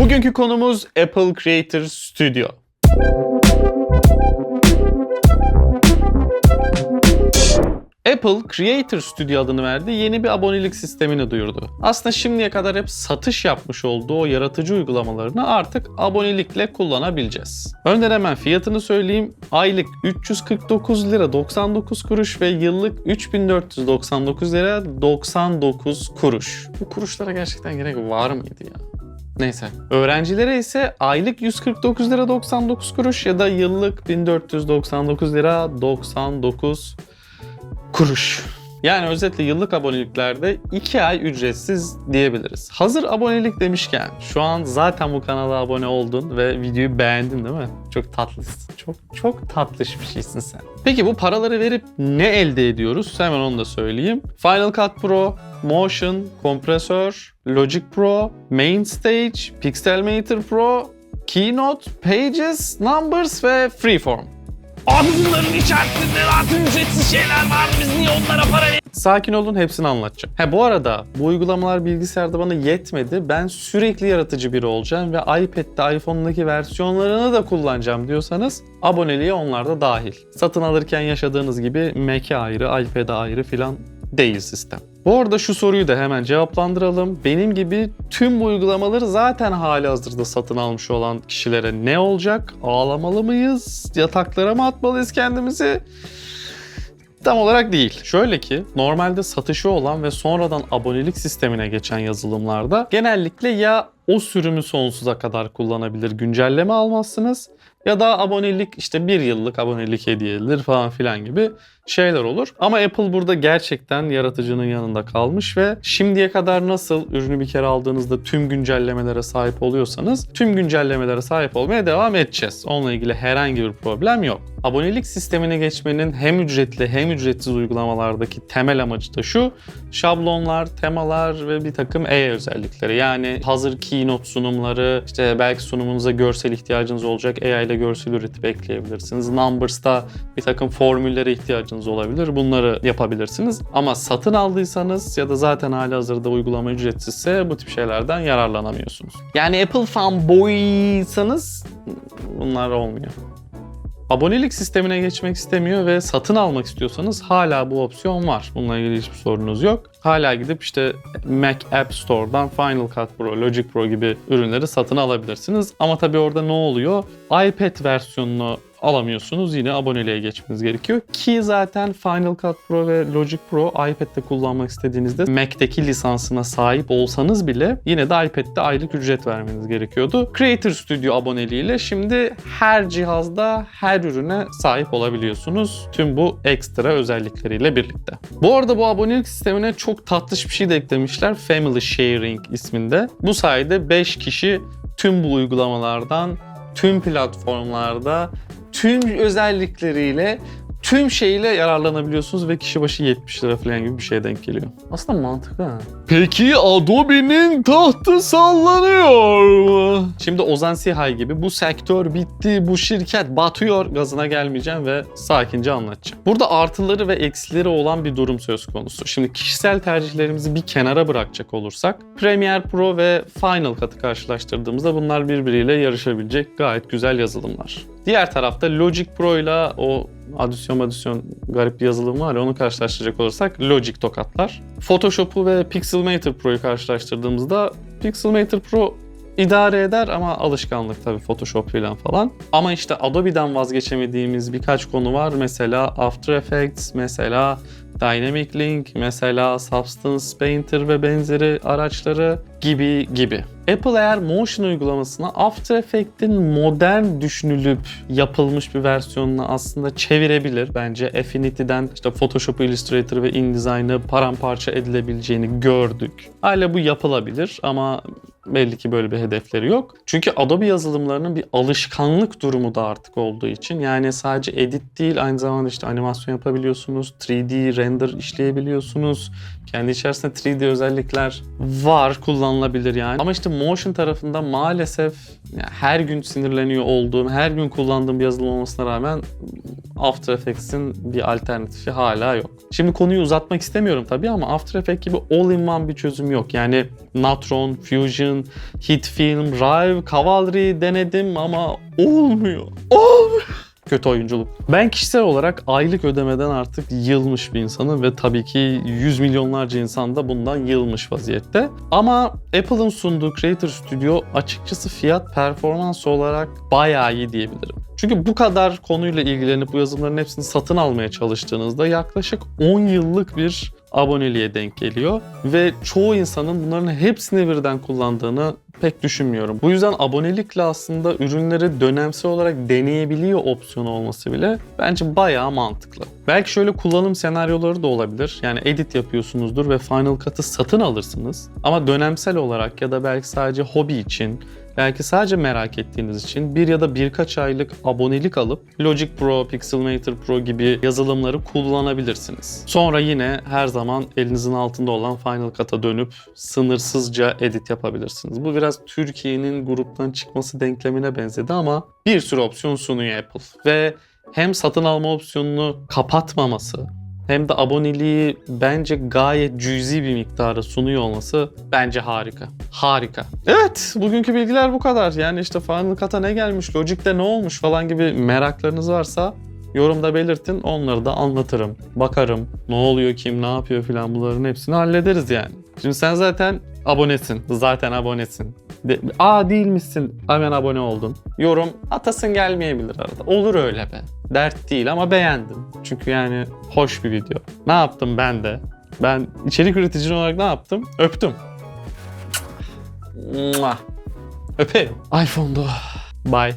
Bugünkü konumuz Apple Creator Studio. Apple Creator Studio adını verdiği yeni bir abonelik sistemini duyurdu. Aslında şimdiye kadar hep satış yapmış olduğu o yaratıcı uygulamalarını artık abonelikle kullanabileceğiz. Önden hemen fiyatını söyleyeyim. Aylık 349 lira 99 kuruş ve yıllık 3499 lira 99 kuruş. Bu kuruşlara gerçekten gerek var mıydı ya? Neyse. Öğrencilere ise aylık 149 lira 99 kuruş ya da yıllık 1499 lira 99 kuruş. Yani özetle yıllık aboneliklerde 2 ay ücretsiz diyebiliriz. Hazır abonelik demişken şu an zaten bu kanala abone oldun ve videoyu beğendin değil mi? Çok tatlısın. Çok tatlış bir şeysin sen. Peki bu paraları verip ne elde ediyoruz? Hemen onu da söyleyeyim. Final Cut Pro, Motion, Kompresör, Logic Pro, Main Stage, Pixelmator Pro, Keynote, Pages, Numbers ve Freeform. Abi bunların içerisinde zaten ücretsiz şeyler vardı, biz niye onlara para veriyoruz? Sakin olun, hepsini anlatacağım. Bu arada bu uygulamalar bilgisayarda bana yetmedi. Ben sürekli yaratıcı biri olacağım ve iPad'de, iPhone'daki versiyonlarını da kullanacağım diyorsanız aboneliğe onlar da dahil. Satın alırken yaşadığınız gibi Mac'e ayrı, iPad'e ayrı filan değil sistem. Bu arada şu soruyu da hemen cevaplandıralım. Benim gibi tüm bu uygulamaları zaten halihazırda satın almış olan kişilere ne olacak? Ağlamalı mıyız? Yataklara mı atmalıyız kendimizi? Tam olarak değil. Şöyle ki normalde satışı olan ve sonradan abonelik sistemine geçen yazılımlarda genellikle ya o sürümü sonsuza kadar kullanabilir, güncelleme almazsınız ya da abonelik işte 1 yıllık abonelik hediye edilir falan filan gibi şeyler olur. Ama Apple burada gerçekten yaratıcının yanında kalmış ve şimdiye kadar nasıl ürünü bir kere aldığınızda tüm güncellemelere sahip oluyorsanız tüm güncellemelere sahip olmaya devam edeceğiz. Onunla ilgili herhangi bir problem yok. Abonelik sistemine geçmenin hem ücretli hem ücretsiz uygulamalardaki temel amacı da şu: şablonlar, temalar ve bir takım özellikleri. Yani hazır keynote sunumları, işte belki sunumunuza görsel ihtiyacınız olacak, AI ile görsel üretip ekleyebilirsiniz. Numbers'ta bir takım formüllere ihtiyacınız olabilir. Bunları yapabilirsiniz. Ama satın aldıysanız ya da zaten halihazırda uygulama ücretsizse bu tip şeylerden yararlanamıyorsunuz. Yani Apple fanboysanız bunlar olmuyor. Abonelik sistemine geçmek istemiyor ve satın almak istiyorsanız hala bu opsiyon var. Bununla ilgili hiçbir sorunuz yok. Hala gidip işte Mac App Store'dan Final Cut Pro, Logic Pro gibi ürünleri satın alabilirsiniz. Ama tabii orada ne oluyor? iPad versiyonunu alamıyorsunuz. Yine aboneliğe geçmeniz gerekiyor. Ki zaten Final Cut Pro ve Logic Pro iPad'de kullanmak istediğinizde Mac'teki lisansına sahip olsanız bile yine de iPad'de aylık ücret vermeniz gerekiyordu. Creator Studio aboneliğiyle şimdi her cihazda her ürüne sahip olabiliyorsunuz. Tüm bu ekstra özellikleriyle birlikte. Bu arada bu abonelik sistemine çok tatlış bir şey de eklemişler. Family Sharing isminde. Bu sayede 5 kişi tüm bu uygulamalardan, tüm platformlarda, tüm özellikleriyle, tüm şeyle yararlanabiliyorsunuz ve kişi başı 70 lira falan gibi bir şeye denk geliyor. Aslında mantıklı ha. Peki Adobe'nin tahtı sallanıyor mu? Şimdi Ozan Sihay gibi bu sektör bitti, bu şirket batıyor gazına gelmeyeceğim ve sakince anlatacağım. Burada artıları ve eksileri olan bir durum söz konusu. Şimdi kişisel tercihlerimizi bir kenara bırakacak olursak Premiere Pro ve Final Cut'ı karşılaştırdığımızda bunlar birbiriyle yarışabilecek gayet güzel yazılımlar. Diğer tarafta Logic Pro ile o adisyon garip bir yazılım var ya, onu karşılaştıracak olursak Logic tokatlar. Photoshop'u ve Pixelmator Pro'yu karşılaştırdığımızda Pixelmator Pro idare eder ama alışkanlık tabii, Photoshop falan. Ama işte Adobe'den vazgeçemediğimiz birkaç konu var. Mesela After Effects, mesela Dynamic Link, mesela Substance Painter ve benzeri araçları gibi. Apple eğer Motion uygulamasına After Effects'in modern düşünülüp yapılmış bir versiyonunu aslında çevirebilir. Bence Affinity'den işte Photoshop, Illustrator ve InDesign'ı paramparça edilebileceğini gördük. Hala bu yapılabilir ama belli ki böyle bir hedefleri yok. Çünkü Adobe yazılımlarının bir alışkanlık durumu da artık olduğu için, yani sadece edit değil, aynı zamanda işte animasyon yapabiliyorsunuz, 3D render işleyebiliyorsunuz. Kendi içerisinde 3D özellikler var, kullanılabilir yani. Ama işte Motion tarafında maalesef her gün sinirleniyor olduğum, her gün kullandığım bir yazılım olmasına rağmen After Effects'in bir alternatifi hala yok. Şimdi konuyu uzatmak istemiyorum tabii ama After Effects gibi all-in-one bir çözüm yok. Yani Natron, Fusion, Vision, Hitfilm, Rive, Cavalry denedim ama olmuyor. Olmuyor. Kötü oyunculuk. Ben kişisel olarak aylık ödemeden artık yılmış bir insanım ve tabii ki yüz milyonlarca insan da bundan yılmış vaziyette. Ama Apple'ın sunduğu Creator Studio açıkçası fiyat performans olarak bayağı iyi diyebilirim. Çünkü bu kadar konuyla ilgilenip bu yazılımların hepsini satın almaya çalıştığınızda yaklaşık 10 yıllık bir aboneliğe denk geliyor ve çoğu insanın bunların hepsini birden kullandığını pek düşünmüyorum. Bu yüzden abonelikle aslında ürünleri dönemsel olarak deneyebiliyor opsiyonu olması bile bence bayağı mantıklı. Belki şöyle kullanım senaryoları da olabilir. Yani edit yapıyorsunuzdur ve Final Cut'ı satın alırsınız. Ama dönemsel olarak ya da belki sadece hobi için, belki sadece merak ettiğiniz için bir ya da birkaç aylık abonelik alıp Logic Pro, Pixelmator Pro gibi yazılımları kullanabilirsiniz. Sonra yine her zaman elinizin altında olan Final Cut'a dönüp sınırsızca edit yapabilirsiniz. Bu biraz Türkiye'nin gruptan çıkması denklemine benzedi ama bir sürü opsiyon sunuyor Apple. Ve hem satın alma opsiyonunu kapatmaması hem de aboneliği bence gayet cüzi bir miktara sunuyor olması bence harika. Harika. Evet, bugünkü bilgiler bu kadar. Yani işte Final Cut'a ne gelmiş, Logic'te ne olmuş falan gibi meraklarınız varsa yorumda belirtin. Onları da anlatırım. Bakarım. Ne oluyor, kim ne yapıyor falan, bunların hepsini hallederiz yani. Şimdi sen zaten abonesin. Zaten abonesin. Değil misin? Hemen abone oldun. Yorum atasın gelmeyebilir arada. Olur öyle be. Dert değil ama beğendim. Çünkü yani hoş bir video. Ne yaptım ben de? Ben içerik üreticisi olarak ne yaptım? Öptüm. Öpeyim. iPhone'da. Bye.